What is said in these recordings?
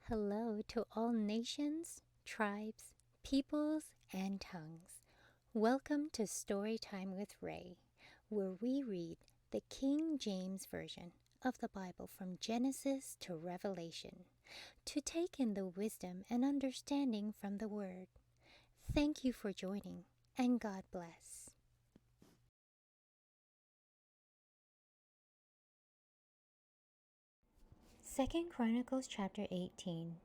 Hello to all nations, tribes, peoples, and tongues. Welcome to Storytime with Ray, where we read the King James Version of the Bible from Genesis to Revelation to take in the wisdom and understanding from the Word. Thank you for joining, and God bless. 2 Chronicles chapter 18.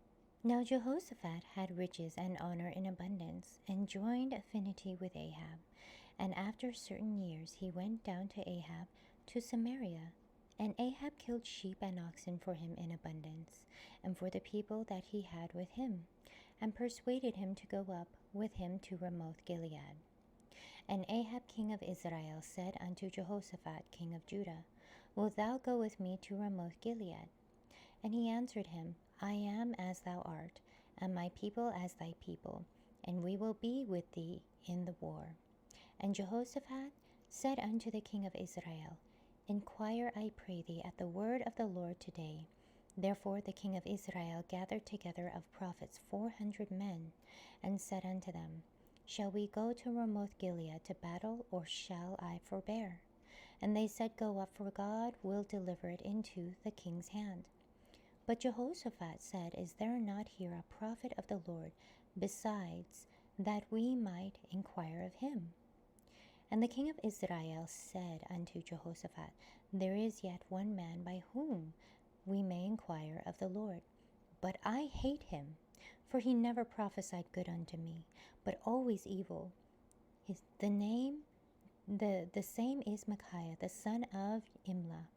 Now Jehoshaphat had riches and honor in abundance, and joined affinity with Ahab. And after certain years he went down to Ahab to Samaria. And Ahab killed sheep and oxen for him in abundance, and for the people that he had with him, and persuaded him to go up with him to Ramoth Gilead. And Ahab king of Israel said unto Jehoshaphat king of Judah, Wilt thou go with me to Ramoth Gilead? And he answered him, I am as thou art, and my people as thy people, and we will be with thee in the war. And Jehoshaphat said unto the king of Israel, Inquire, I pray thee, at the word of the Lord today. Therefore the king of Israel gathered together of prophets 400 men, and said unto them, Shall we go to Ramoth Gilead to battle, or shall I forbear? And they said, Go up, for God will deliver it into the king's hand. But Jehoshaphat said, Is there not here a prophet of the Lord, besides that we might inquire of him? And the king of Israel said unto Jehoshaphat, There is yet one man by whom we may inquire of the Lord, but I hate him, for he never prophesied good unto me, but always evil. The same is Micaiah, the son of Imlah.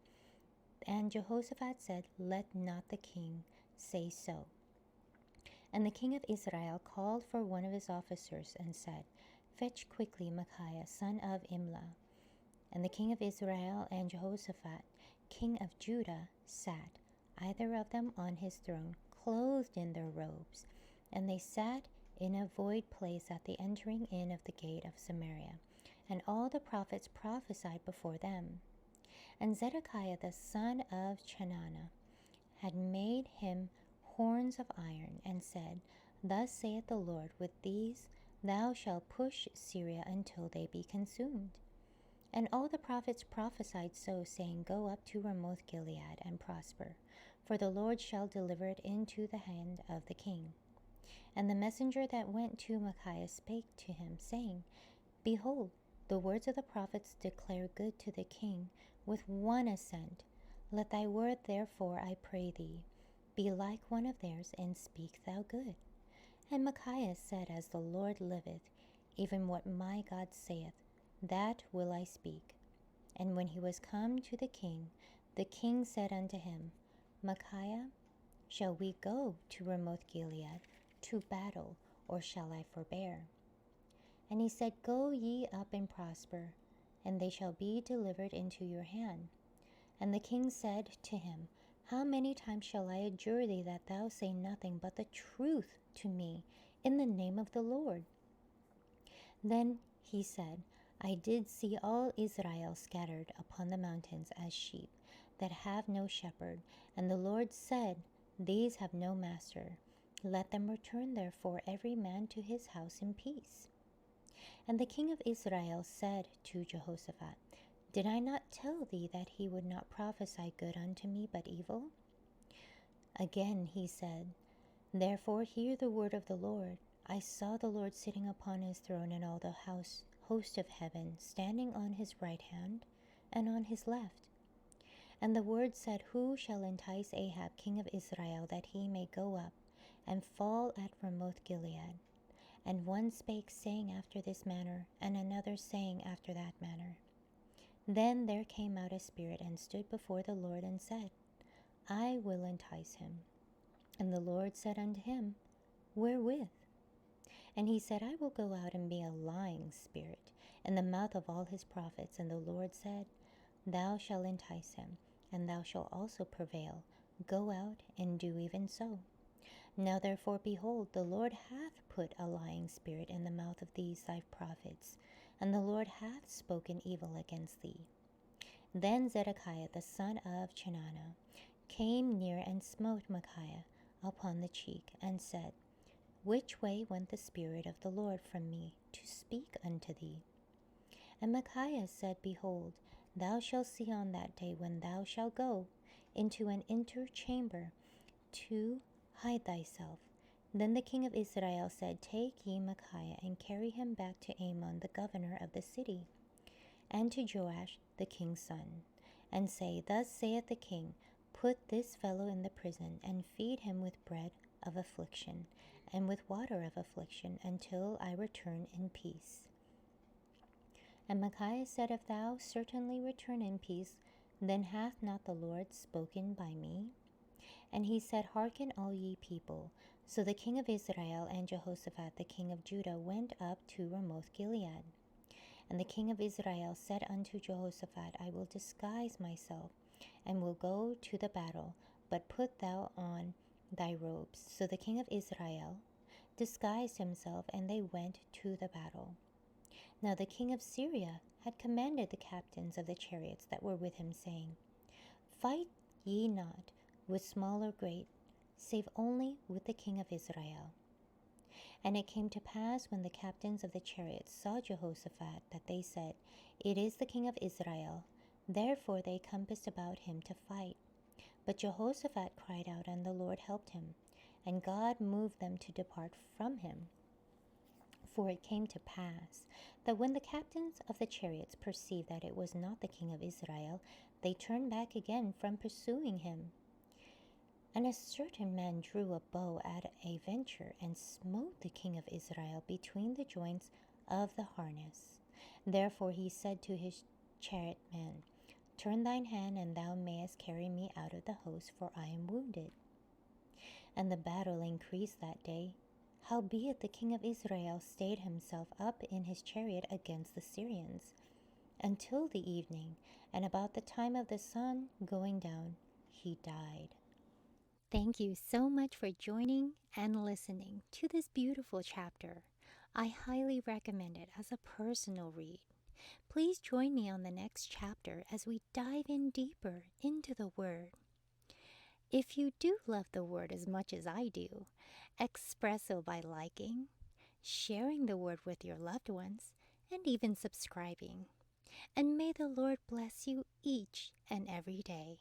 And Jehoshaphat said, Let not the king say so. And the king of Israel called for one of his officers and said, Fetch quickly Micaiah, son of Imlah. And the king of Israel and Jehoshaphat, king of Judah, sat, either of them on his throne, clothed in their robes. And they sat in a void place at the entering in of the gate of Samaria. And all the prophets prophesied before them. And Zedekiah the son of Chenaanah had made him horns of iron, and said, Thus saith the Lord, With these thou shalt push Syria until they be consumed. And all the prophets prophesied so, saying, Go up to Ramoth Gilead, and prosper, for the Lord shall deliver it into the hand of the king. And the messenger that went to Micaiah spake to him, saying, Behold, the words of the prophets declare good to the king with one assent. Let thy word therefore, I pray thee, be like one of theirs, and speak thou good. And Micaiah said, As the Lord liveth, even what my God saith, that will I speak. And when he was come to the king said unto him, Micaiah, shall we go to Ramoth Gilead to battle, or shall I forbear? And he said, Go ye up and prosper, and they shall be delivered into your hand. And the king said to him, How many times shall I adjure thee that thou say nothing but the truth to me in the name of the Lord? Then he said, I did see all Israel scattered upon the mountains as sheep that have no shepherd. And the Lord said, These have no master. Let them return therefore every man to his house in peace. And the king of Israel said to Jehoshaphat, Did I not tell thee that he would not prophesy good unto me, but evil? Again he said, Therefore hear the word of the Lord. I saw the Lord sitting upon his throne, and all the host of heaven standing on his right hand and on his left. And the word said, Who shall entice Ahab king of Israel, that he may go up and fall at Ramoth Gilead? And one spake, saying after this manner, and another saying after that manner. Then there came out a spirit, and stood before the Lord, and said, I will entice him. And the Lord said unto him, Wherewith? And he said, I will go out and be a lying spirit in the mouth of all his prophets. And the Lord said, Thou shalt entice him, and thou shalt also prevail. Go out and do even so. Now therefore, behold, the Lord hath put a lying spirit in the mouth of these thy prophets, and the Lord hath spoken evil against thee. Then Zedekiah the son of Chenaanah came near and smote Micaiah upon the cheek, and said, Which way went the Spirit of the Lord from me to speak unto thee? And Micaiah said, Behold, thou shalt see on that day when thou shalt go into an inner chamber to hide thyself. Then the king of Israel said, Take ye Micaiah, and carry him back to Amon the governor of the city, and to Joash the king's son, and say, Thus saith the king, Put this fellow in the prison, and feed him with bread of affliction, and with water of affliction, until I return in peace. And Micaiah said, If thou certainly return in peace, then hath not the Lord spoken by me? And he said, Hearken, all ye people. So the king of Israel and Jehoshaphat the king of Judah went up to Ramoth Gilead. And the king of Israel said unto Jehoshaphat, I will disguise myself, and will go to the battle, but put thou on thy robes. So the king of Israel disguised himself, and they went to the battle. Now the king of Syria had commanded the captains of the chariots that were with him, saying, Fight ye not with small or great, save only with the king of Israel. And it came to pass, when the captains of the chariots saw Jehoshaphat, that they said, It is the king of Israel. Therefore they compassed about him to fight. But Jehoshaphat cried out, and the Lord helped him, and God moved them to depart from him. For it came to pass that when the captains of the chariots perceived that it was not the king of Israel, they turned back again from pursuing him. And a certain man drew a bow at a venture, and smote the king of Israel between the joints of the harness. Therefore he said to his chariotman, Turn thine hand, and thou mayest carry me out of the host, for I am wounded. And the battle increased that day. Howbeit the king of Israel stayed himself up in his chariot against the Syrians until the evening, and about the time of the sun going down, he died. Thank you so much for joining and listening to this beautiful chapter. I highly recommend it as a personal read. Please join me on the next chapter as we dive in deeper into the Word. If you do love the Word as much as I do, express so by liking, sharing the Word with your loved ones, and even subscribing. And may the Lord bless you each and every day.